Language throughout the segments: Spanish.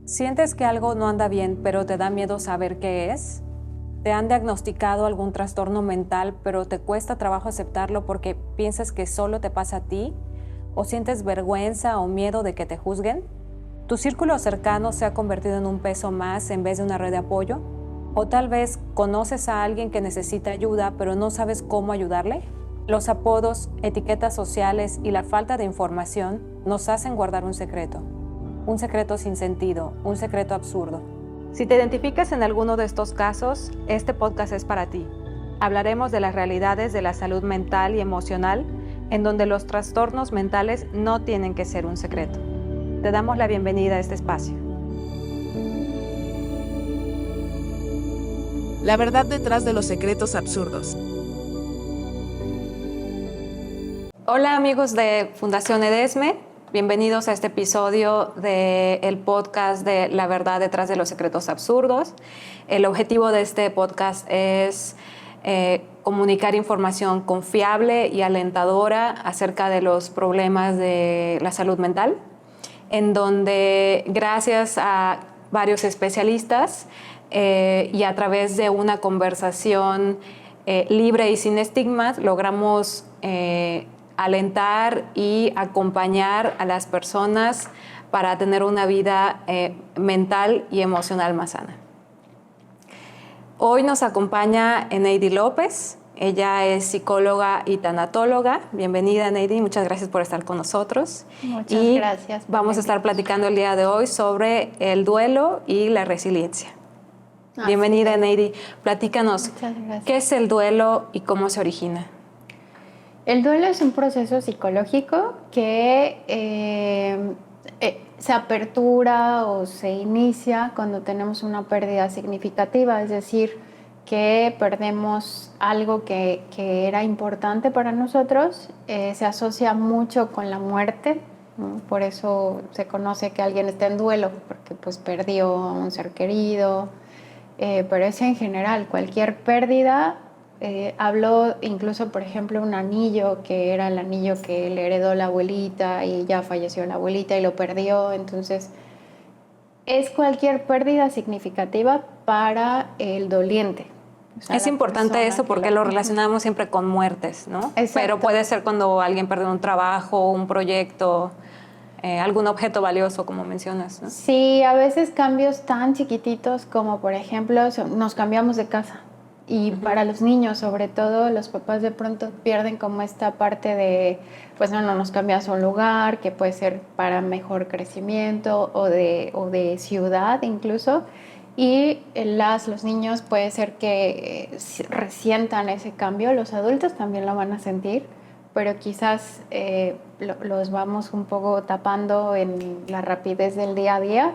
¿Sientes que algo no anda bien, pero te da miedo saber qué es? ¿Te han diagnosticado algún trastorno mental, pero te cuesta trabajo aceptarlo porque piensas que solo te pasa a ti? ¿O sientes vergüenza o miedo de que te juzguen? ¿Tu círculo cercano se ha convertido en un peso más en vez de una red de apoyo? ¿O tal vez conoces a alguien que necesita ayuda, pero no sabes cómo ayudarle? Los apodos, etiquetas sociales y la falta de información nos hacen guardar un secreto sin sentido, un secreto absurdo. Si te identificas en alguno de estos casos, este podcast es para ti. Hablaremos de las realidades de la salud mental y emocional, en donde los trastornos mentales no tienen que ser un secreto. Te damos la bienvenida a este espacio. La verdad detrás de los secretos absurdos. Hola amigos de Fundación Edesme. Bienvenidos a este episodio del podcast de La verdad detrás de los secretos absurdos. El objetivo de este podcast es comunicar información confiable y alentadora acerca de los problemas de la salud mental, en donde gracias a varios especialistas y a través de una conversación libre y sin estigmas logramos alentar y acompañar a las personas para tener una vida mental y emocional más sana. Hoy nos acompaña Eneidi López. Ella es psicóloga y tanatóloga. Bienvenida, Eneidi. Muchas gracias por estar con nosotros. Muchas gracias. Vamos a estar platicando el día de hoy sobre el duelo y la resiliencia. Bienvenida, Eneidi. Platícanos, ¿qué es el duelo y cómo se origina? El duelo es un proceso psicológico que se apertura o se inicia cuando tenemos una pérdida significativa, es decir, que perdemos algo que era importante para nosotros. Se asocia mucho con la muerte, ¿no? Por eso se conoce que alguien está en duelo, porque pues perdió a un ser querido, pero es en general, cualquier pérdida. Hablo incluso, por ejemplo, un anillo que era el anillo que le heredó la abuelita y ya falleció la abuelita y lo perdió. Entonces, es cualquier pérdida significativa para el doliente. O sea, es importante eso porque lo relacionamos siempre con muertes, ¿no? Exacto. Pero puede ser cuando alguien perdió un trabajo, un proyecto, algún objeto valioso, como mencionas, ¿no? Sí, a veces cambios tan chiquititos como, por ejemplo, nos cambiamos de casa. Y para los niños, sobre todo, los papás de pronto pierden como esta parte de, pues no nos cambias a un lugar, que puede ser para mejor crecimiento o de ciudad incluso. Y los niños puede ser que resientan ese cambio, los adultos también lo van a sentir, pero quizás los vamos un poco tapando en la rapidez del día a día.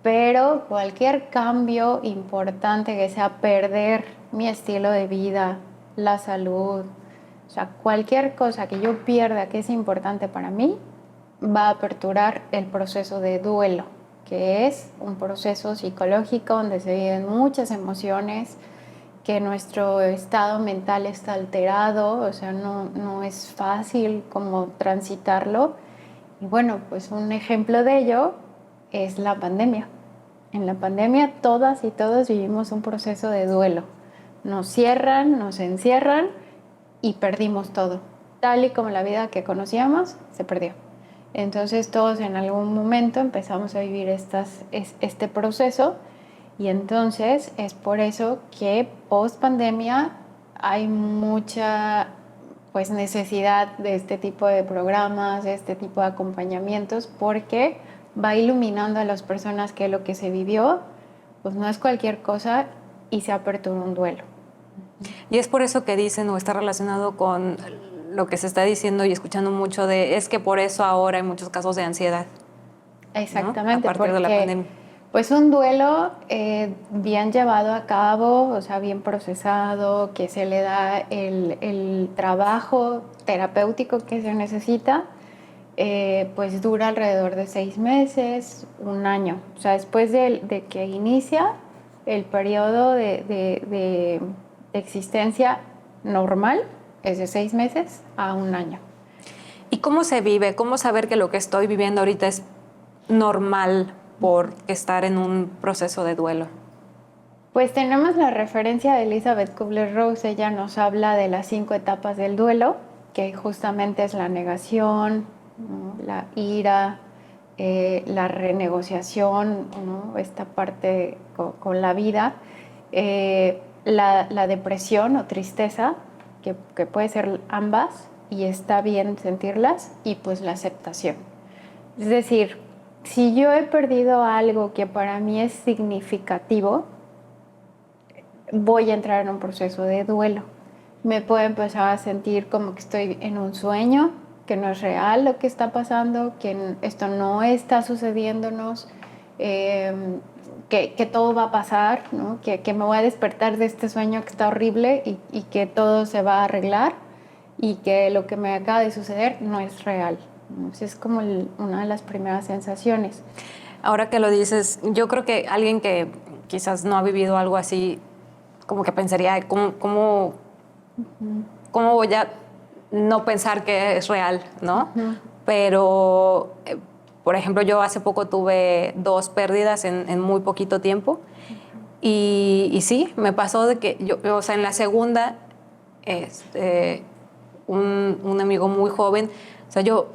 Pero cualquier cambio importante que sea perder mi estilo de vida, la salud, o sea, cualquier cosa que yo pierda que es importante para mí, va a aperturar el proceso de duelo, que es un proceso psicológico donde se viven muchas emociones, que nuestro estado mental está alterado, o sea, no es fácil como transitarlo. Y bueno, pues un ejemplo de ello es la pandemia. En la pandemia todas y todos vivimos un proceso de duelo. Nos cierran, nos encierran y perdimos todo. Tal y como la vida que conocíamos se perdió. Entonces todos en algún momento empezamos a vivir este proceso y entonces es por eso que post pandemia hay mucha necesidad de este tipo de programas, de este tipo de acompañamientos, porque va iluminando a las personas que lo que se vivió pues no es cualquier cosa y se apertura un duelo. Y es por eso que dicen, o está relacionado con lo que se está diciendo y escuchando mucho es que por eso ahora hay muchos casos de ansiedad. Exactamente, ¿no? A partir de la pandemia. Pues un duelo bien llevado a cabo, o sea, bien procesado, que se le da el trabajo terapéutico que se necesita, pues dura alrededor de 6 meses, 1 año. O sea, después de que inicia el periodo de existencia normal, es de 6 meses a 1 año. ¿Y cómo se vive? ¿Cómo saber que lo que estoy viviendo ahorita es normal por estar en un proceso de duelo? Pues tenemos la referencia de Elizabeth Kubler-Ross. Ella nos habla de las 5 etapas del duelo, que justamente es la negación, ¿no? La ira, la renegociación, ¿no? Esta parte con la vida, la depresión o tristeza, que puede ser ambas y está bien sentirlas, y pues la aceptación. Es decir, si yo he perdido algo que para mí es significativo, voy a entrar en un proceso de duelo. Me puedo empezar a sentir como que estoy en un sueño, que no es real lo que está pasando, que esto no está sucediéndonos, que todo va a pasar, ¿no? Que me voy a despertar de este sueño que está horrible y que todo se va a arreglar y que lo que me acaba de suceder no es real. Entonces es como una de las primeras sensaciones. Ahora que lo dices, yo creo que alguien que quizás no ha vivido algo así, como que pensaría, ¿cómo voy a no pensar que es real, ¿no? Pero, por ejemplo, yo hace poco tuve 2 pérdidas en muy poquito tiempo. Y sí, me pasó de que o sea, en la segunda, un amigo muy joven, o sea, yo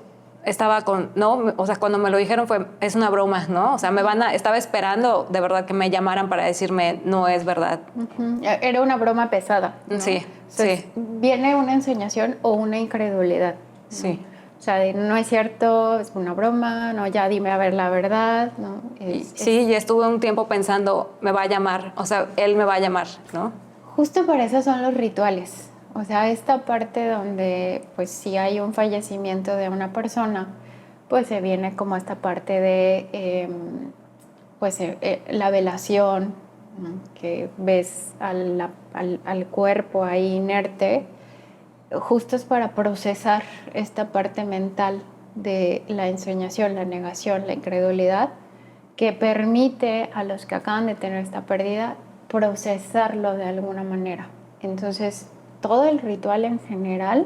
estaba no, o sea, cuando me lo dijeron es una broma, ¿no? O sea, estaba esperando de verdad que me llamaran para decirme, no es verdad. Era una broma pesada, ¿no? Sí, Entonces, sí. viene una ensoñación o una incredulidad, ¿no? Sí. O sea, no es cierto, es una broma, no, ya dime a ver la verdad, ¿no? Sí, y estuve un tiempo pensando, me va a llamar, o sea, él me va a llamar, ¿no? Justo para eso son los rituales. O sea, esta parte donde, pues, si hay un fallecimiento de una persona, pues se viene como esta parte de, la velación, ¿no? Que ves al cuerpo ahí inerte. Justo es para procesar esta parte mental de la ensoñación, la negación, la incredulidad, que permite a los que acaban de tener esta pérdida procesarlo de alguna manera. Entonces, todo el ritual en general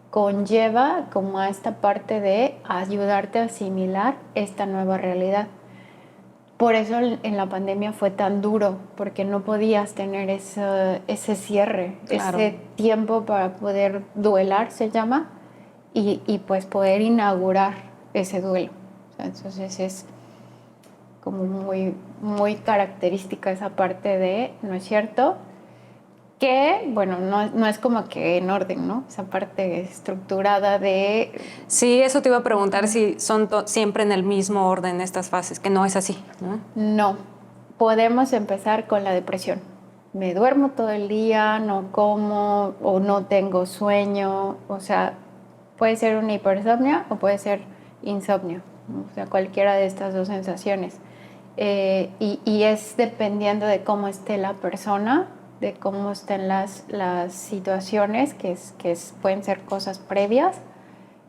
conlleva como a esta parte de ayudarte a asimilar esta nueva realidad. Por eso en la pandemia fue tan duro, porque no podías tener ese cierre, Claro. ese tiempo para poder duelar, se llama, y pues poder inaugurar ese duelo. O sea, entonces es como muy, muy característica esa parte de, ¿no es cierto? Que, bueno, no es como que en orden, ¿no? Esa parte estructurada de... Sí, eso te iba a preguntar si son siempre en el mismo orden estas fases, que no es así, ¿no? No, podemos empezar con la depresión. Me duermo todo el día, no como o no tengo sueño, o sea, puede ser una hipersomnia o puede ser insomnio, ¿no? O sea, cualquiera de estas 2 sensaciones. Y es dependiendo de cómo esté la persona, de cómo estén las situaciones, pueden ser cosas previas,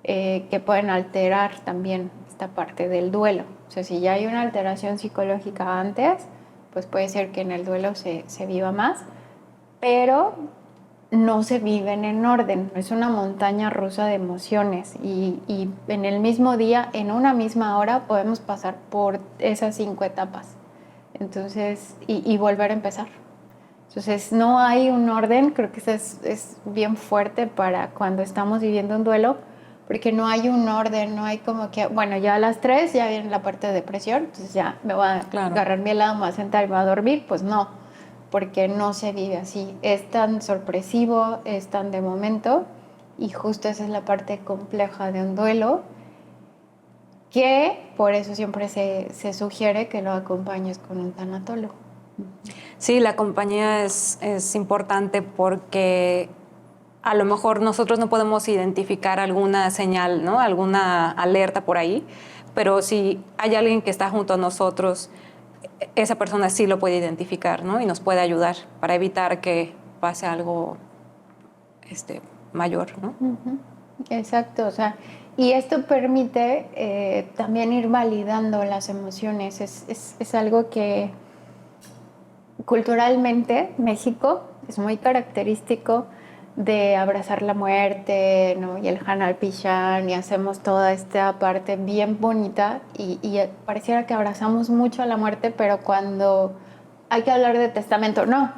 que pueden alterar también esta parte del duelo. O sea, si ya hay una alteración psicológica antes, pues puede ser que en el duelo se viva más, pero no se viven en orden, es una montaña rusa de emociones y en el mismo día, en una misma hora, podemos pasar por esas 5 etapas. Entonces, y volver a empezar. Entonces, no hay un orden, creo que eso es bien fuerte para cuando estamos viviendo un duelo, porque no hay un orden, no hay como que, bueno, ya a las 3 ya viene la parte de depresión, entonces ya me voy a agarrar mi helado, me voy a sentar y me voy a dormir, pues no, porque no se vive así. Es tan sorpresivo, es tan de momento, y justo esa es la parte compleja de un duelo, que por eso siempre se sugiere que lo acompañes con un tanatólogo. Sí, la compañía es importante porque a lo mejor nosotros no podemos identificar alguna señal, ¿no? Alguna alerta por ahí, pero si hay alguien que está junto a nosotros, esa persona sí lo puede identificar, ¿no? Y nos puede ayudar para evitar que pase algo mayor, ¿no? Exacto, o sea, y esto permite también ir validando las emociones. Es algo que culturalmente México es muy característico de abrazar la muerte, ¿no? Y el Hanal Pishan, y hacemos toda esta parte bien bonita, y pareciera que abrazamos mucho a la muerte, pero cuando hay que hablar de testamento, no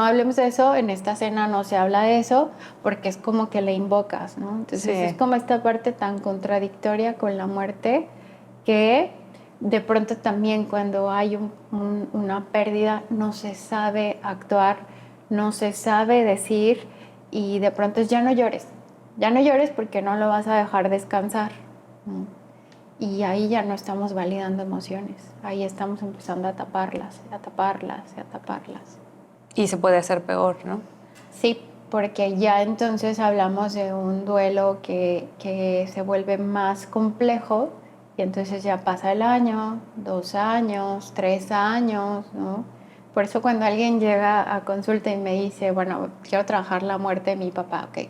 hablemos de eso, en esta cena no se habla de eso, porque es como que le invocas, ¿no? Entonces Sí. es como esta parte tan contradictoria con la muerte, que de pronto también cuando hay una pérdida no se sabe actuar, no se sabe decir, y de pronto es ya no llores porque no lo vas a dejar descansar, ¿no? Y ahí ya no estamos validando emociones, ahí estamos empezando a taparlas, a taparlas, a taparlas. Y se puede hacer peor, ¿no? Sí, porque ya entonces hablamos de un duelo que se vuelve más complejo, y entonces ya pasa el año, 2 años, 3 años, ¿no? Por eso cuando alguien llega a consulta y me dice, bueno, quiero trabajar la muerte de mi papá, ok,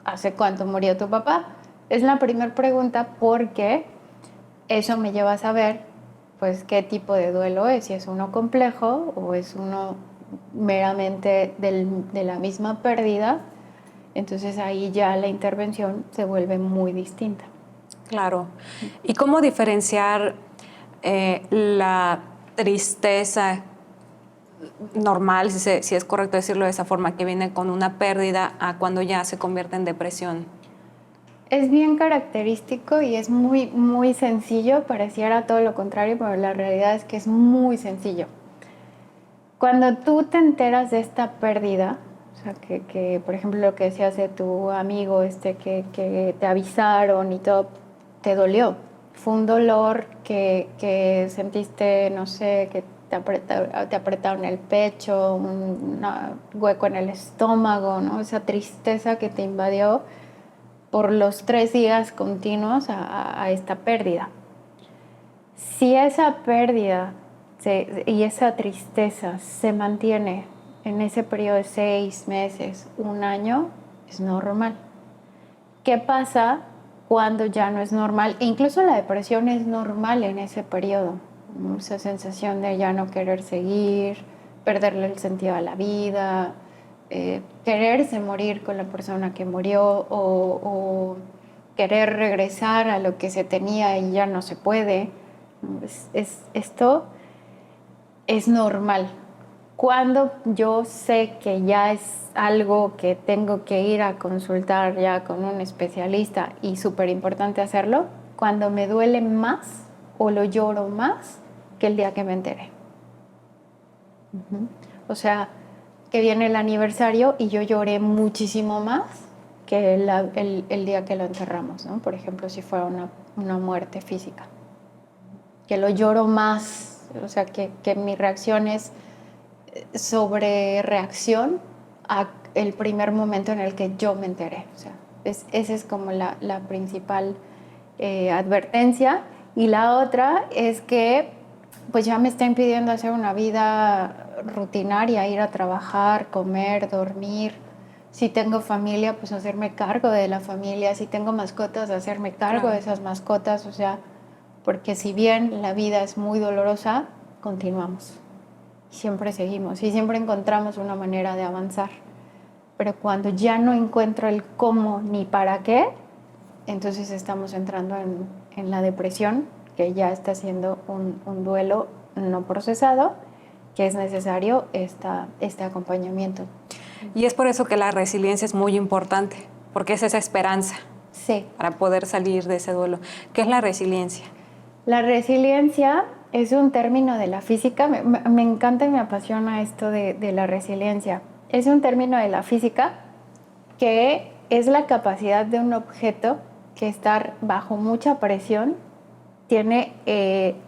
¿hace cuánto murió tu papá? Es la primera pregunta, porque eso me lleva a saber, pues, qué tipo de duelo es, si es uno complejo o es uno meramente de la misma pérdida. Entonces ahí ya la intervención se vuelve muy distinta. Claro. ¿Y cómo diferenciar la tristeza normal, si es correcto decirlo de esa forma, que viene con una pérdida, a cuando ya se convierte en depresión? Es bien característico y es muy, muy sencillo. Pareciera todo lo contrario, pero la realidad es que es muy sencillo. Cuando tú te enteras de esta pérdida, o sea, que por ejemplo lo que decías de tu amigo, que te avisaron y todo, te dolió. Fue un dolor que sentiste, no sé, que te apretaron el pecho, un hueco en el estómago, ¿no? Esa tristeza que te invadió por los 3 días continuos a esta pérdida. Si esa pérdida y esa tristeza se mantiene en ese periodo de 6 meses, 1 año, es normal. ¿Qué pasa cuando ya no es normal? E incluso la depresión es normal en ese periodo, ¿no? Esa sensación de ya no querer seguir, perderle el sentido a la vida, quererse morir con la persona que murió, o querer regresar a lo que se tenía y ya no se puede. Esto es normal. Cuando yo sé que ya es algo que tengo que ir a consultar ya con un especialista, y súper importante hacerlo, cuando me duele más o lo lloro más que el día que me enteré. O sea, que viene el aniversario y yo lloré muchísimo más que el día que lo enterramos, ¿no? Por ejemplo, si fuera una muerte física. Que lo lloro más, o sea, que mi reacción es sobre reacción a el primer momento en el que yo me enteré. O sea, esa es como la principal advertencia. Y la otra es que pues ya me está impidiendo hacer una vida rutinaria, ir a trabajar, comer, dormir. Si tengo familia, pues hacerme cargo de la familia. Si tengo mascotas, hacerme cargo de esas mascotas. O sea, porque si bien la vida es muy dolorosa, continuamos. Siempre seguimos y siempre encontramos una manera de avanzar. Pero cuando ya no encuentro el cómo ni para qué, entonces estamos entrando en la depresión, que ya está siendo un duelo no procesado, que es necesario este acompañamiento. Y es por eso que la resiliencia es muy importante, porque es esa esperanza. Sí. Para poder salir de ese duelo. ¿Qué es la resiliencia? La resiliencia es un término de la física. Me encanta y me apasiona esto de la resiliencia. Es un término de la física que es la capacidad de un objeto que estar bajo mucha presión tiene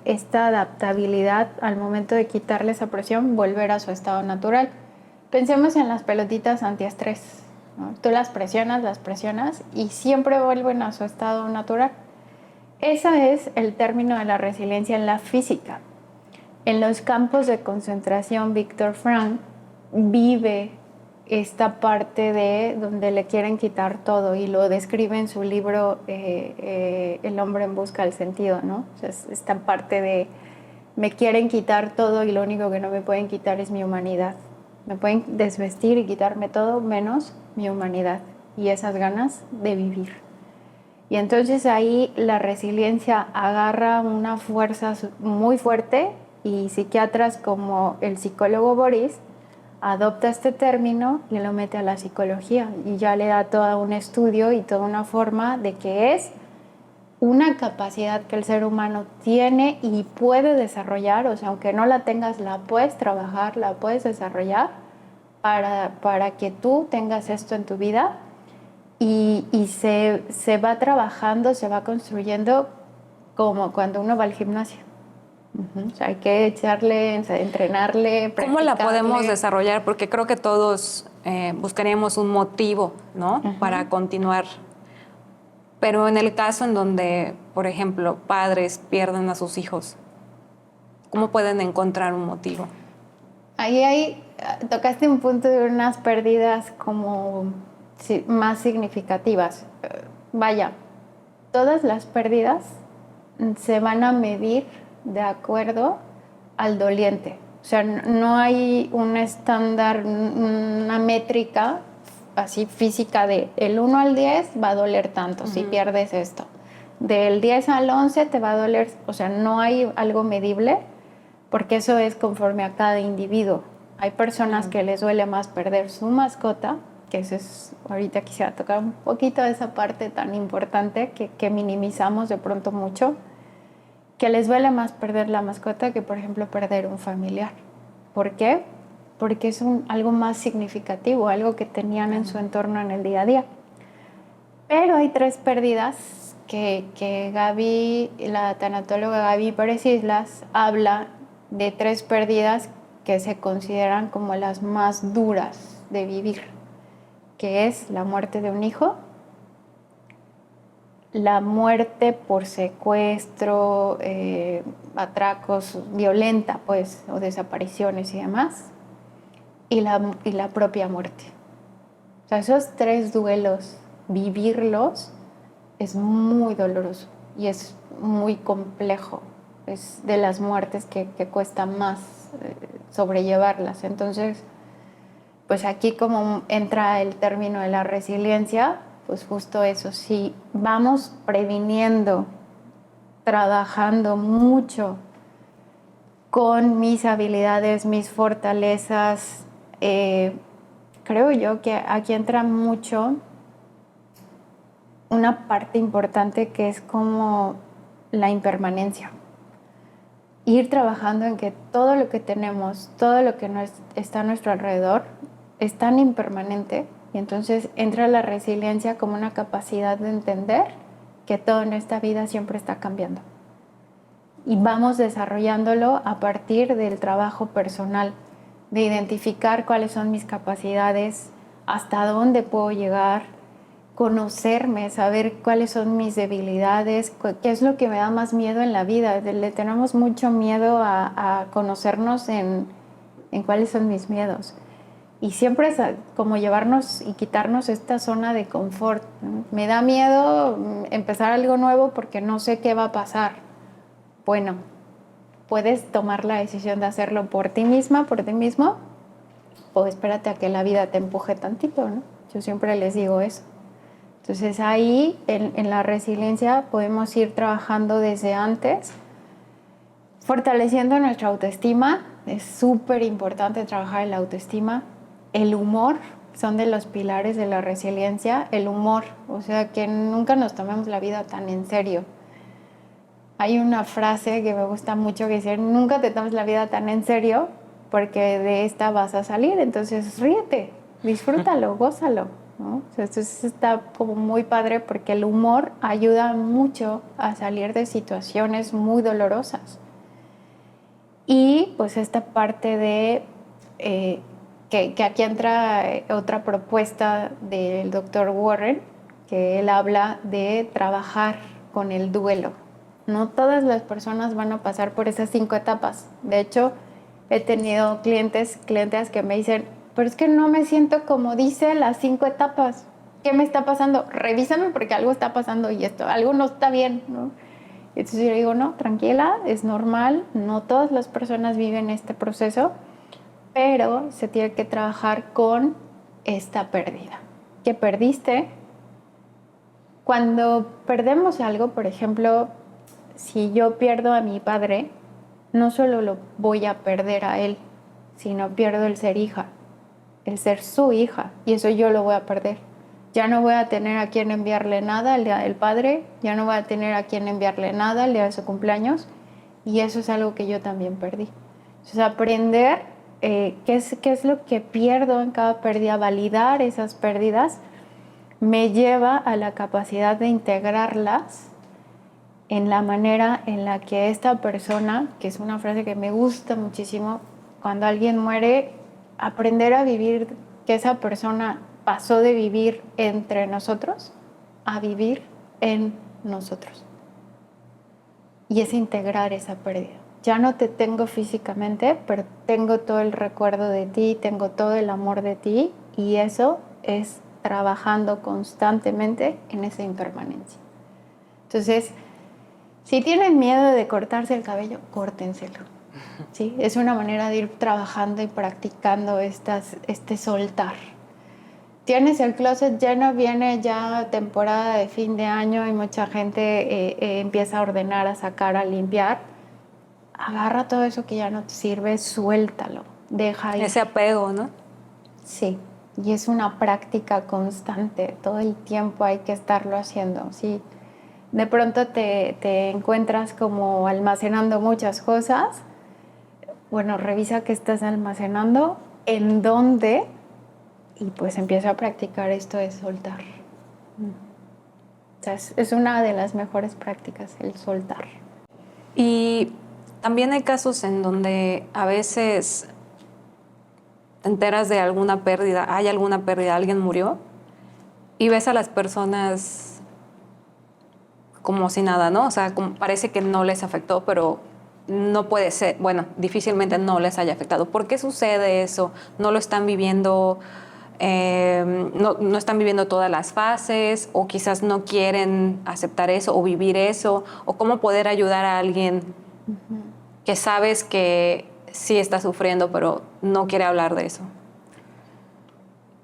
esta adaptabilidad al momento de quitarle esa presión, volver a su estado natural. Pensemos en las pelotitas antiestrés, ¿no? Tú las presionas y siempre vuelven a su estado natural. Ese es el término de la resiliencia en la física. En los campos de concentración, Viktor Frankl vive esta parte de donde le quieren quitar todo, y lo describe en su libro El hombre en busca del sentido, ¿no? O sea, esta parte de me quieren quitar todo y lo único que no me pueden quitar es mi humanidad. Me pueden desvestir y quitarme todo menos mi humanidad y esas ganas de vivir. Y entonces ahí la resiliencia agarra una fuerza muy fuerte y psiquiatras como el psicólogo Boris adopta este término y lo mete a la psicología y ya le da todo un estudio y toda una forma de que es una capacidad que el ser humano tiene y puede desarrollar, o sea, aunque no la tengas, la puedes trabajar, la puedes desarrollar para que tú tengas esto en tu vida y se va trabajando, se va construyendo como cuando uno va al gimnasio. O sea, hay que echarle, entrenarle, practicarle. ¿Cómo la podemos desarrollar? Porque creo que todos buscaríamos un motivo, ¿no? Para continuar. Pero en el caso en donde, por ejemplo, padres pierden a sus hijos, ¿cómo pueden encontrar un motivo? Ahí tocaste un punto de unas pérdidas como más significativas. Vaya, todas las pérdidas se van a medir de acuerdo al doliente. O sea, no hay un estándar, una métrica así física de el 1 al 10 va a doler tanto si pierdes esto. Del 10 al 11 te va a doler, o sea, no hay algo medible porque eso es conforme a cada individuo. Hay personas que les duele más perder su mascota, que eso es, ahorita quisiera tocar un poquito de esa parte tan importante que minimizamos de pronto mucho, que les duele más perder la mascota que, por ejemplo, perder un familiar. ¿Por qué? Porque es algo más significativo, algo que tenían en su entorno en el día a día. Pero hay 3 pérdidas que Gaby, la tanatóloga Gaby Pérez Islas, habla de 3 pérdidas que se consideran como las más duras de vivir, que es la muerte de un hijo, la muerte por secuestro, atracos, violenta, pues, o desapariciones y demás, y la propia muerte. O sea, esos 3 duelos, vivirlos es muy doloroso y es muy complejo. Es de las muertes que cuesta más sobrellevarlas. Entonces, pues aquí como entra el término de la resiliencia, pues justo eso, si vamos previniendo, trabajando mucho con mis habilidades, mis fortalezas, creo yo que aquí entra mucho una parte importante que es como la impermanencia. Ir trabajando en que todo lo que tenemos, todo lo que está a nuestro alrededor es tan impermanente y entonces entra la resiliencia como una capacidad de entender que todo en esta vida siempre está cambiando. Y vamos desarrollándolo a partir del trabajo personal, de identificar cuáles son mis capacidades, hasta dónde puedo llegar, conocerme, saber cuáles son mis debilidades, qué es lo que me da más miedo en la vida. Le tenemos mucho miedo a conocernos en cuáles son mis miedos. Y siempre es como llevarnos y quitarnos esta zona de confort. Me da miedo empezar algo nuevo porque no sé qué va a pasar. Bueno, puedes tomar la decisión de hacerlo por ti misma, por ti mismo, o espérate a que la vida te empuje tantito, ¿no? Yo siempre les digo eso. Entonces ahí, en la resiliencia, podemos ir trabajando desde antes, fortaleciendo nuestra autoestima. Es súper importante trabajar en la autoestima. El humor son de los pilares de la resiliencia. El humor, o sea, que nunca nos tomemos la vida tan en serio. Hay una frase que me gusta mucho que dice, nunca te tomes la vida tan en serio porque de esta vas a salir. Entonces ríete, disfrútalo, gózalo, ¿no? O sea, esto está como muy padre porque el humor ayuda mucho a salir de situaciones muy dolorosas. Y pues esta parte de que aquí entra otra propuesta del doctor Warren, que él habla de trabajar con el duelo. No todas las personas van a pasar por esas 5 etapas. De hecho, he tenido clientes que me dicen, pero es que no me siento como dice las 5 etapas. ¿Qué me está pasando? Revísame porque algo está pasando y algo no está bien, ¿no? Entonces yo digo, no, tranquila, es normal. No todas las personas viven este proceso, pero se tiene que trabajar con esta pérdida. ¿Qué perdiste? Cuando perdemos algo, por ejemplo, si yo pierdo a mi padre, no solo lo voy a perder a él, sino pierdo el ser hija, el ser su hija, y eso yo lo voy a perder. Ya no voy a tener a quien enviarle nada el día del padre, ya no voy a tener a quien enviarle nada el día de su cumpleaños, y eso es algo que yo también perdí. Entonces, aprender qué es lo que pierdo en cada pérdida, validar esas pérdidas, me lleva a la capacidad de integrarlas en la manera en la que esta persona, que es una frase que me gusta muchísimo, cuando alguien muere, aprender a vivir, que esa persona pasó de vivir entre nosotros a vivir en nosotros. Y es integrar esa pérdida. Ya no te tengo físicamente, pero tengo todo el recuerdo de ti, tengo todo el amor de ti, y eso es trabajando constantemente en esa impermanencia. Entonces, si tienen miedo de cortarse el cabello, córtenselo. ¿Sí? Es una manera de ir trabajando y practicando este soltar. Tienes el closet lleno, viene ya temporada de fin de año y mucha gente empieza a ordenar, a sacar, a limpiar. Agarra todo eso que ya no te sirve, suéltalo, deja ir. Ese apego, ¿no? Sí, y es una práctica constante, todo el tiempo hay que estarlo haciendo. Sí. De pronto te encuentras como almacenando muchas cosas. Bueno, revisa qué estás almacenando, en dónde, y pues empieza a practicar esto de soltar. O sea, es una de las mejores prácticas, el soltar. Y también hay casos en donde a veces te enteras de alguna pérdida, hay alguna pérdida, alguien murió, y ves a las personas como si nada, ¿no? O sea, parece que no les afectó, pero no puede ser, bueno, difícilmente no les haya afectado. ¿Por qué sucede eso? ¿No lo están viviendo, no están viviendo todas las fases, o quizás no quieren aceptar eso o vivir eso? ¿O cómo poder ayudar a alguien que sabes que sí está sufriendo, pero no quiere hablar de eso?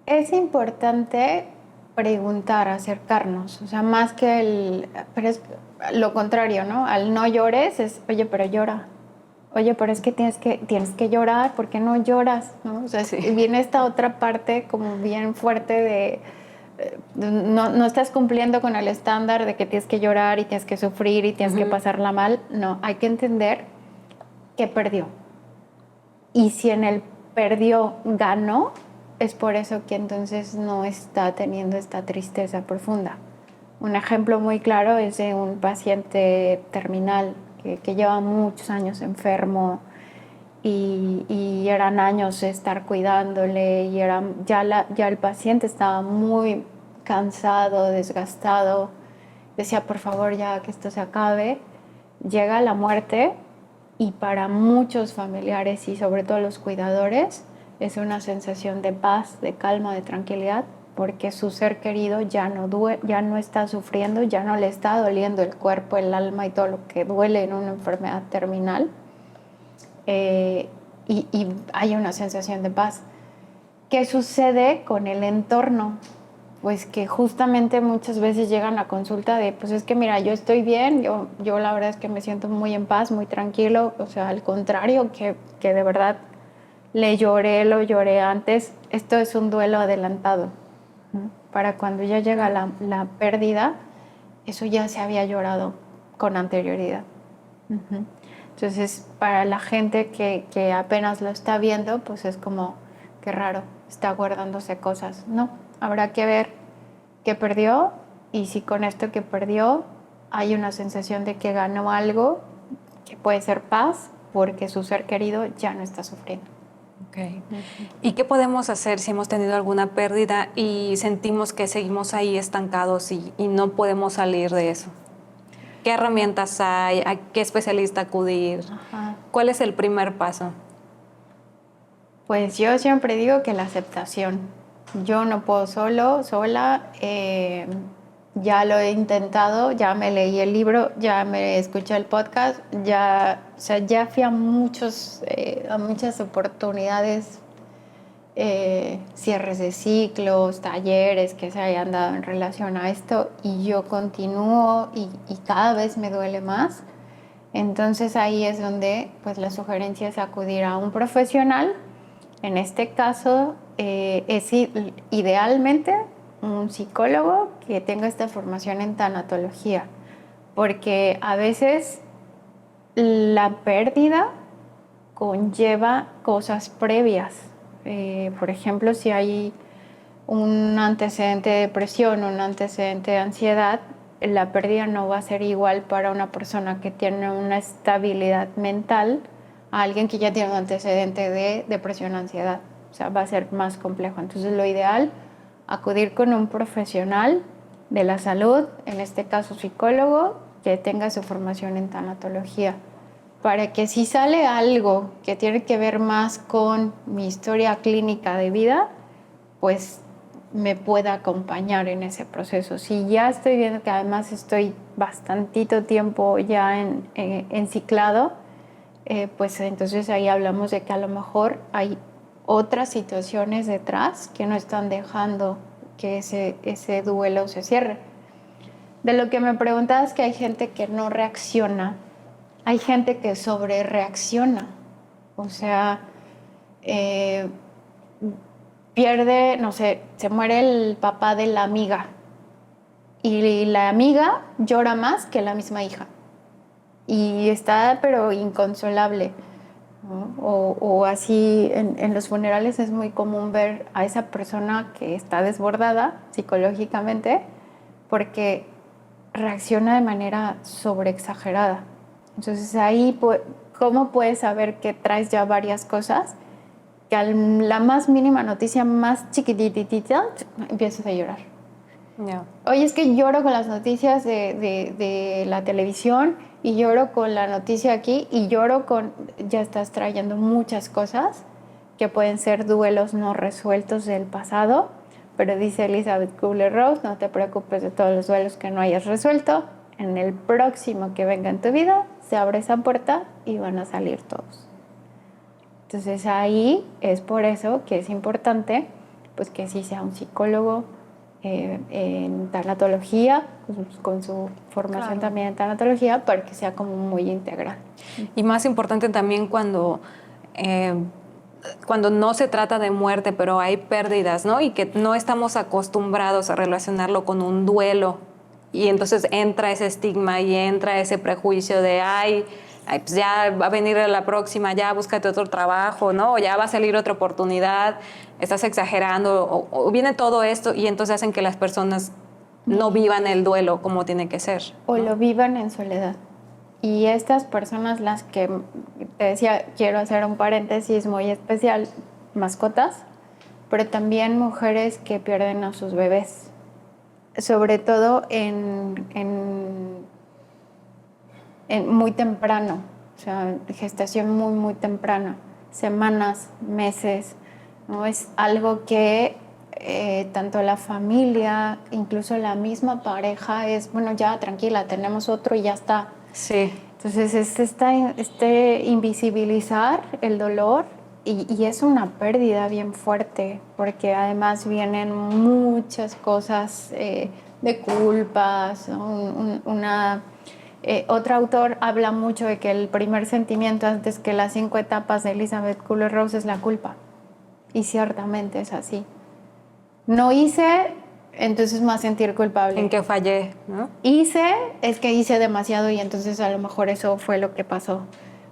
Es importante preguntar, acercarnos, o sea, más que pero es lo contrario, ¿no? Al no llores es, oye, pero llora. Oye, pero es que tienes que llorar, ¿por qué no lloras? ¿No? O sea, sí. Viene esta otra parte como bien fuerte de no estás cumpliendo con el estándar de que tienes que llorar y tienes que sufrir y tienes que pasarla mal. No, hay que entender que perdió. Y si en el perdió ganó, es por eso que entonces no está teniendo esta tristeza profunda. Un ejemplo muy claro es de un paciente terminal que lleva muchos años enfermo y eran años de estar cuidándole y ya el paciente estaba muy cansado, desgastado. Decía, por favor, ya que esto se acabe. Llega la muerte y para muchos familiares y sobre todo los cuidadores es una sensación de paz, de calma, de tranquilidad, porque su ser querido ya no está sufriendo, ya no le está doliendo el cuerpo, el alma y todo lo que duele en una enfermedad terminal. Y hay una sensación de paz. ¿Qué sucede con el entorno? Pues que justamente muchas veces llegan a consulta de, pues es que mira, yo estoy bien, yo la verdad es que me siento muy en paz, muy tranquilo, o sea, al contrario, que de verdad lo lloré antes. Esto es un duelo adelantado. Para cuando ya llega la pérdida, eso ya se había llorado con anterioridad. Entonces, para la gente que apenas lo está viendo, pues es como, qué raro, está guardándose cosas. No, habrá que ver qué perdió y si con esto que perdió hay una sensación de que ganó algo, que puede ser paz, porque su ser querido ya no está sufriendo. Okay. ¿Y qué podemos hacer si hemos tenido alguna pérdida y sentimos que seguimos ahí estancados y no podemos salir de eso? ¿Qué herramientas hay? ¿A qué especialista acudir? Ajá. ¿Cuál es el primer paso? Pues yo siempre digo que la aceptación. Yo no puedo sola. ya lo he intentado, ya me leí el libro, ya me escuché el podcast, ya, o sea, ya fui a muchas oportunidades, cierres de ciclos, talleres que se hayan dado en relación a esto y yo continúo y cada vez me duele más. Entonces ahí es donde pues la sugerencia es acudir a un profesional. En este caso es idealmente un psicólogo que tenga esta formación en tanatología, porque a veces la pérdida conlleva cosas previas. Por ejemplo, si hay un antecedente de depresión, un antecedente de ansiedad, la pérdida no va a ser igual para una persona que tiene una estabilidad mental a alguien que ya tiene un antecedente de depresión, ansiedad. O sea, va a ser más complejo. Entonces, lo ideal, acudir con un profesional de la salud, en este caso psicólogo, que tenga su formación en tanatología, para que si sale algo que tiene que ver más con mi historia clínica de vida, pues me pueda acompañar en ese proceso. Si ya estoy viendo que además estoy bastantito tiempo ya en ciclado, pues entonces ahí hablamos de que a lo mejor hay otras situaciones detrás que no están dejando que ese duelo se cierre. De lo que me preguntabas, que hay gente que no reacciona, hay gente que sobre reacciona, o sea, pierde, no sé, se muere el papá de la amiga y la amiga llora más que la misma hija y está pero inconsolable, ¿no? O así en los funerales es muy común ver a esa persona que está desbordada psicológicamente porque reacciona de manera sobreexagerada. Entonces ahí, ¿cómo puedes saber que traes ya varias cosas? Que a la más mínima noticia, más chiquititita, empiezas a llorar. Yeah. Oye, es que lloro con las noticias de la televisión y lloro con la noticia aquí y lloro con... Ya estás trayendo muchas cosas que pueden ser duelos no resueltos del pasado, pero dice Elizabeth Kubler-Ross, no te preocupes de todos los duelos que no hayas resuelto, en el próximo que venga en tu vida se abre esa puerta y van a salir todos. Entonces ahí es por eso que es importante pues que sí sea un psicólogo en tanatología, con su formación también en tanatología, para que sea como muy integral. Y más importante también cuando no se trata de muerte, pero hay pérdidas, ¿no? Y que no estamos acostumbrados a relacionarlo con un duelo. Y entonces entra ese estigma y entra ese prejuicio de, ay, pues ya va a venir la próxima, ya búscate otro trabajo, ¿no? O ya va a salir otra oportunidad, estás exagerando, o viene todo esto y entonces hacen que las personas no vivan el duelo como tiene que ser, ¿no? O lo vivan en soledad. Y estas personas, las que te decía, quiero hacer un paréntesis muy especial, mascotas, pero también mujeres que pierden a sus bebés, sobre todo en muy temprano, o sea, gestación muy, muy temprana, semanas, meses, ¿no? Es algo que tanto la familia, incluso la misma pareja es, bueno, ya tranquila, tenemos otro y ya está. Sí. Entonces es invisibilizar el dolor y es una pérdida bien fuerte, porque además vienen muchas cosas de culpas, ¿no? Otro autor habla mucho de que el primer sentimiento antes que las 5 etapas de Elizabeth Kubler-Ross es la culpa. Y ciertamente es así. No hice, entonces me voy a sentir culpable. En que fallé, ¿no? Hice, es que hice demasiado y entonces a lo mejor eso fue lo que pasó.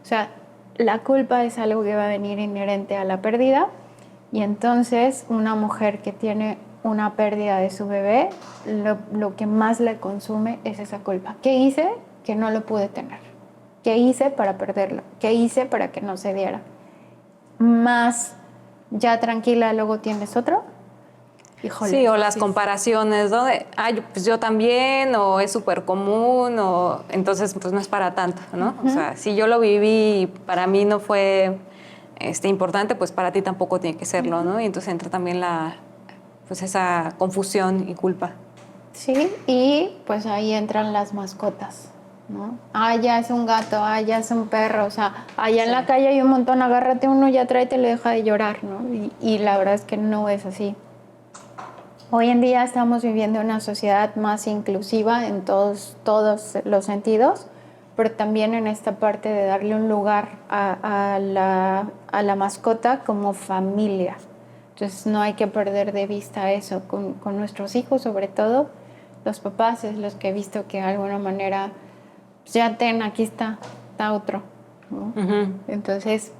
O sea, la culpa es algo que va a venir inherente a la pérdida y entonces una mujer que tiene una pérdida de su bebé, lo que más le consume es esa culpa. ¿Qué hice? Que no lo pude tener. ¿Qué hice para perderlo? ¿Qué hice para que no se diera? Más ya tranquila, luego tienes otro. Híjole, sí, o las comparaciones, ¿no? Ay, pues yo también, o es súper común, o entonces pues no es para tanto, ¿no? O sea, si yo lo viví y para mí no fue importante, pues para ti tampoco tiene que serlo, ¿no? Y entonces entra también pues esa confusión y culpa. Sí, y pues ahí entran las mascotas, ¿no? Ah, ya es un gato, ah, ya es un perro, o sea, allá en la calle hay un montón, agárrate uno, ya tráete, le deja de llorar, ¿no? Y la verdad es que no es así. Hoy en día estamos viviendo una sociedad más inclusiva en todos los sentidos, pero también en esta parte de darle un lugar a la mascota como familia. Entonces no hay que perder de vista eso con nuestros hijos, sobre todo los papás, es los que he visto que de alguna manera, pues ya aquí está otro, ¿no? Entonces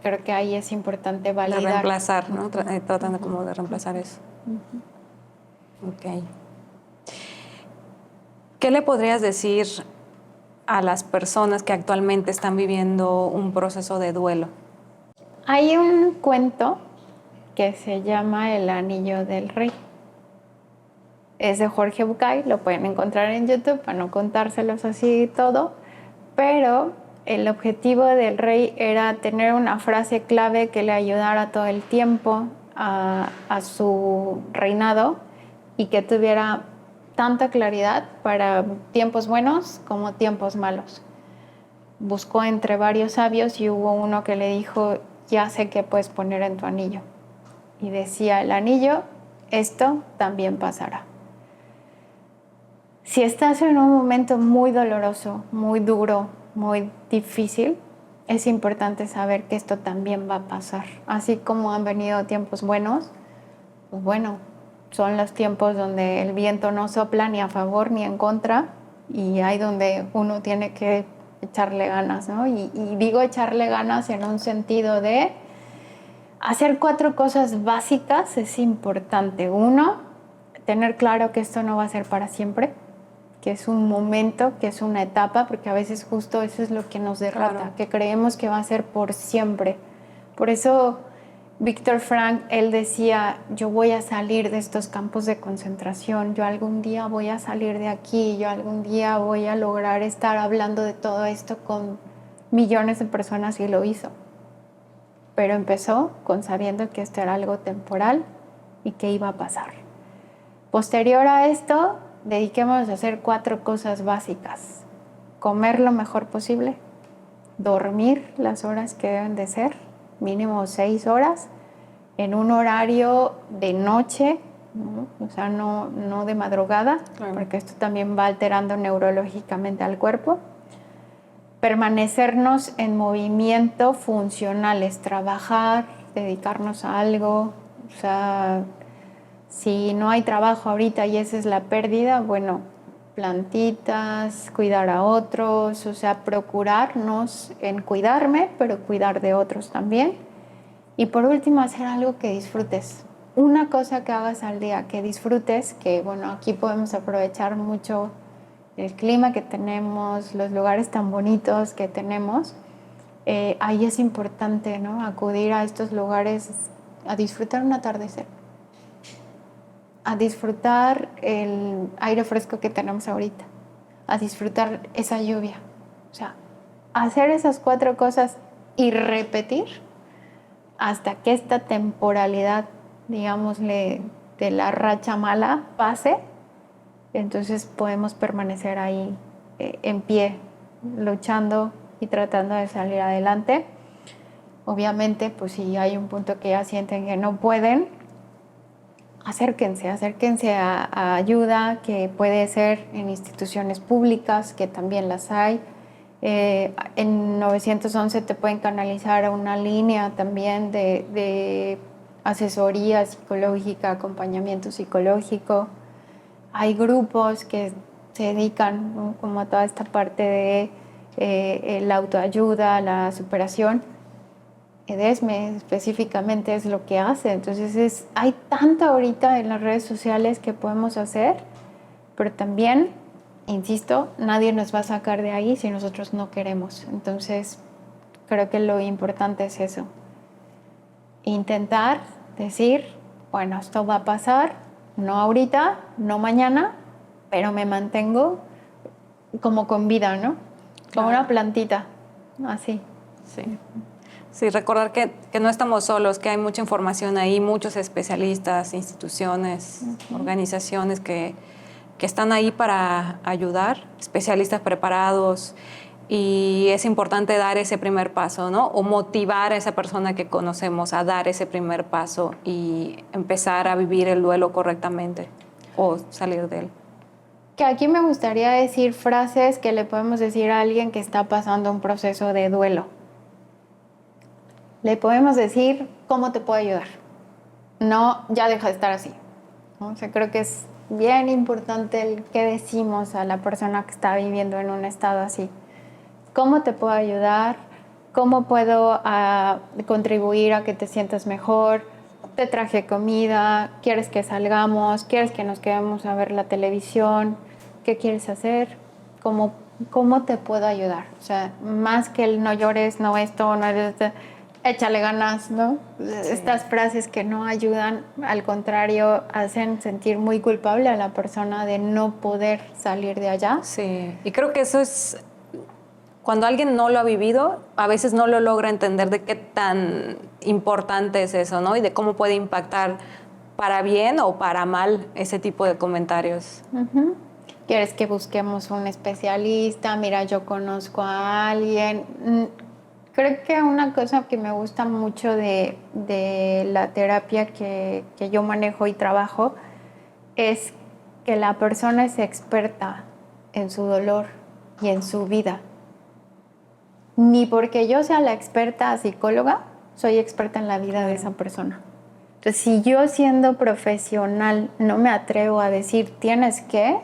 creo que ahí es importante validar. De reemplazar, ¿no? Tratan de como de reemplazar eso. Ok. ¿Qué le podrías decir a las personas que actualmente están viviendo un proceso de duelo? Hay un cuento que se llama El Anillo del Rey. Es de Jorge Bucay, lo pueden encontrar en YouTube para no contárselos así todo, pero el objetivo del rey era tener una frase clave que le ayudara todo el tiempo a su reinado y que tuviera tanta claridad para tiempos buenos como tiempos malos. Buscó entre varios sabios y hubo uno que le dijo, ya sé qué puedes poner en tu anillo. Y decía, el anillo, esto también pasará. Si estás en un momento muy doloroso, muy duro, muy difícil, es importante saber que esto también va a pasar. Así como han venido tiempos buenos, pues bueno, son los tiempos donde el viento no sopla ni a favor ni en contra y hay donde uno tiene que echarle ganas, ¿no? Y digo echarle ganas en un sentido de hacer 4 cosas básicas es importante. 1, tener claro que esto no va a ser para siempre, que es un momento, que es una etapa, porque a veces justo eso es lo que nos derrota, claro, que creemos que va a ser por siempre. Por eso Víctor Frank, él decía, yo voy a salir de estos campos de concentración, yo algún día voy a salir de aquí, yo algún día voy a lograr estar hablando de todo esto con millones de personas, y lo hizo. Pero empezó con sabiendo que esto era algo temporal y que iba a pasar. Posterior a esto, dediquémonos a hacer 4 cosas básicas. Comer lo mejor posible, dormir las horas que deben de ser, mínimo 6 horas, en un horario de noche, ¿no? O sea, no de madrugada, claro, porque esto también va alterando neurológicamente al cuerpo. Permanecernos en movimiento funcionales, trabajar, dedicarnos a algo, o sea, si no hay trabajo ahorita y esa es la pérdida, bueno, plantitas, cuidar a otros, o sea, procurarnos en cuidarme, pero cuidar de otros también. Y por último, hacer algo que disfrutes. Una cosa que hagas al día, que disfrutes, que bueno, aquí podemos aprovechar mucho el clima que tenemos, los lugares tan bonitos que tenemos. Ahí es importante, ¿no? Acudir a estos lugares a disfrutar un atardecer, a disfrutar el aire fresco que tenemos ahorita, a disfrutar esa lluvia. O sea, hacer esas 4 cosas y repetir hasta que esta temporalidad, digámosle, de la racha mala pase, entonces podemos permanecer ahí en pie, luchando y tratando de salir adelante. Obviamente, pues si hay un punto que ya sienten que no pueden, acérquense a ayuda, que puede ser en instituciones públicas, que también las hay. En 911 te pueden canalizar a una línea también de asesoría psicológica, acompañamiento psicológico. Hay grupos que se dedican, ¿no?, como a toda esta parte de la autoayuda, la superación. EDESME específicamente es lo que hace. Entonces hay tanto ahorita en las redes sociales que podemos hacer, pero también, insisto, nadie nos va a sacar de ahí si nosotros no queremos. Entonces creo que lo importante es eso. Intentar decir, bueno, esto va a pasar, no ahorita, no mañana, pero me mantengo como con vida, ¿no? Como una plantita, así. Sí. Sí, recordar que no estamos solos, que hay mucha información ahí, muchos especialistas, instituciones, organizaciones que que están ahí para ayudar, especialistas preparados, y es importante dar ese primer paso, ¿no? O motivar a esa persona que conocemos a dar ese primer paso y empezar a vivir el duelo correctamente o salir de él. Que aquí me gustaría decir frases que le podemos decir a alguien que está pasando un proceso de duelo. Le podemos decir, ¿cómo te puedo ayudar? No, ya deja de estar así. ¿No? O sea, creo que es bien importante el que decimos a la persona que está viviendo en un estado así. ¿Cómo te puedo ayudar? ¿Cómo puedo contribuir a que te sientas mejor? Te traje comida, ¿quieres que salgamos? ¿Quieres que nos quedemos a ver la televisión? ¿Qué quieres hacer? ¿Cómo te puedo ayudar? O sea, más que el no llores, no esto, no esto, échale ganas, ¿no? Sí. Estas frases que no ayudan, al contrario, hacen sentir muy culpable a la persona de no poder salir de allá. Sí, y creo que eso es, cuando alguien no lo ha vivido, a veces no lo logra entender de qué tan importante es eso, ¿no? Y de cómo puede impactar para bien o para mal ese tipo de comentarios. Uh-huh. ¿Quieres que busquemos un especialista? Mira, yo conozco a alguien. Creo que una cosa que me gusta mucho de la terapia que yo manejo y trabajo es que la persona es experta en su dolor y en su vida. Ni porque yo sea la experta psicóloga, soy experta en la vida de esa persona. Entonces, si yo siendo profesional no me atrevo a decir tienes que,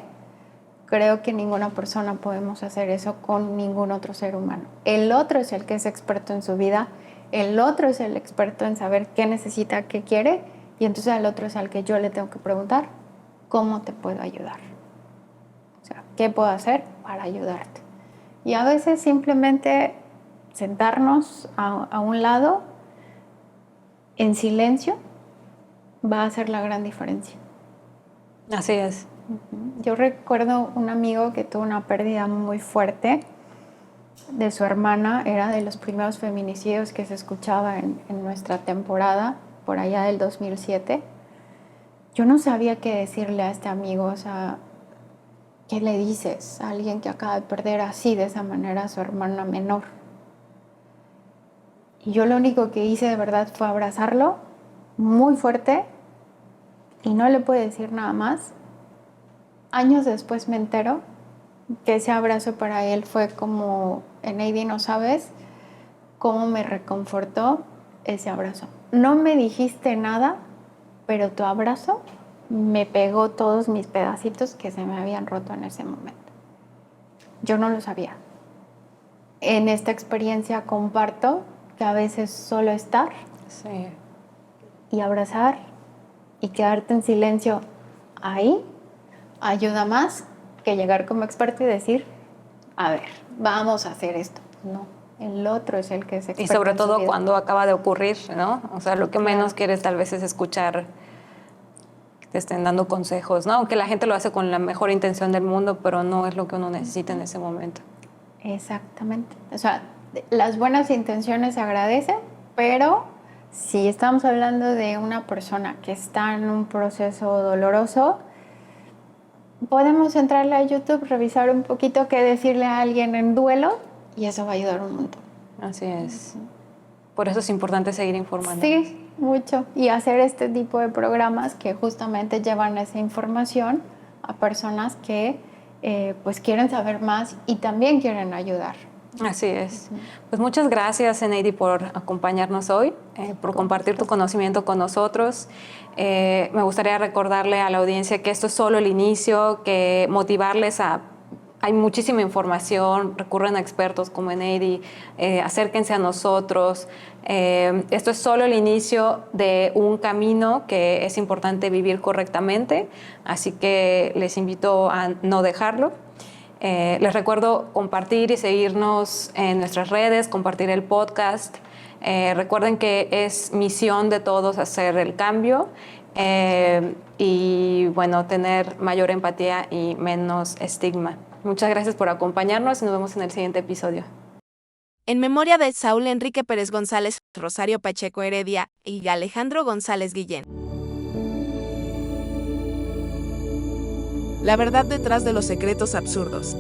creo que ninguna persona podemos hacer eso con ningún otro ser humano. El otro es el que es experto en su vida, el otro es el experto en saber qué necesita, qué quiere, y entonces al otro es al que yo le tengo que preguntar, ¿cómo te puedo ayudar? O sea, ¿qué puedo hacer para ayudarte? Y a veces simplemente sentarnos a un lado en silencio va a hacer la gran diferencia. Así es. Yo recuerdo un amigo que tuvo una pérdida muy fuerte de su hermana, era de los primeros feminicidios que se escuchaba en nuestra temporada, por allá del 2007. Yo no sabía qué decirle a este amigo, o sea, ¿qué le dices a alguien que acaba de perder así, de esa manera, a su hermana menor? Y yo lo único que hice de verdad fue abrazarlo muy fuerte y no le pude decir nada más. Años después me entero que ese abrazo para él fue como, Eneidi, no sabes cómo me reconfortó ese abrazo. No me dijiste nada, pero tu abrazo me pegó todos mis pedacitos que se me habían roto en ese momento. Yo no lo sabía. En esta experiencia comparto que a veces solo estar y abrazar y quedarte en silencio ahí ayuda más que llegar como experto y decir, a ver, vamos a hacer esto. No, el otro es el que es experto. Y sobre todo cuando acaba de ocurrir, ¿no? O sea, lo que menos quieres tal vez es escuchar que te estén dando consejos, ¿no? Aunque la gente lo hace con la mejor intención del mundo, pero no es lo que uno necesita en ese momento. Exactamente. O sea, las buenas intenciones se agradecen, pero si estamos hablando de una persona que está en un proceso doloroso, podemos entrarle a YouTube, revisar un poquito qué decirle a alguien en duelo y eso va a ayudar un montón. Así es. Por eso es importante seguir informando. Sí, mucho. Y hacer este tipo de programas que justamente llevan esa información a personas que pues quieren saber más y también quieren ayudar. Así es. Pues muchas gracias, Eneidi, por acompañarnos hoy, por compartir tu conocimiento con nosotros. Me gustaría recordarle a la audiencia que esto es solo el inicio, que motivarles a... Hay muchísima información, recurren a expertos como Eneidi, acérquense a nosotros. Esto es solo el inicio de un camino que es importante vivir correctamente, así que les invito a no dejarlo. Les recuerdo compartir y seguirnos en nuestras redes, compartir el podcast. Recuerden que es misión de todos hacer el cambio y bueno, tener mayor empatía y menos estigma. Muchas gracias por acompañarnos y nos vemos en el siguiente episodio. En memoria de Saúl Enrique Pérez González, Rosario Pacheco Heredia y Alejandro González Guillén. La verdad detrás de los secretos absurdos.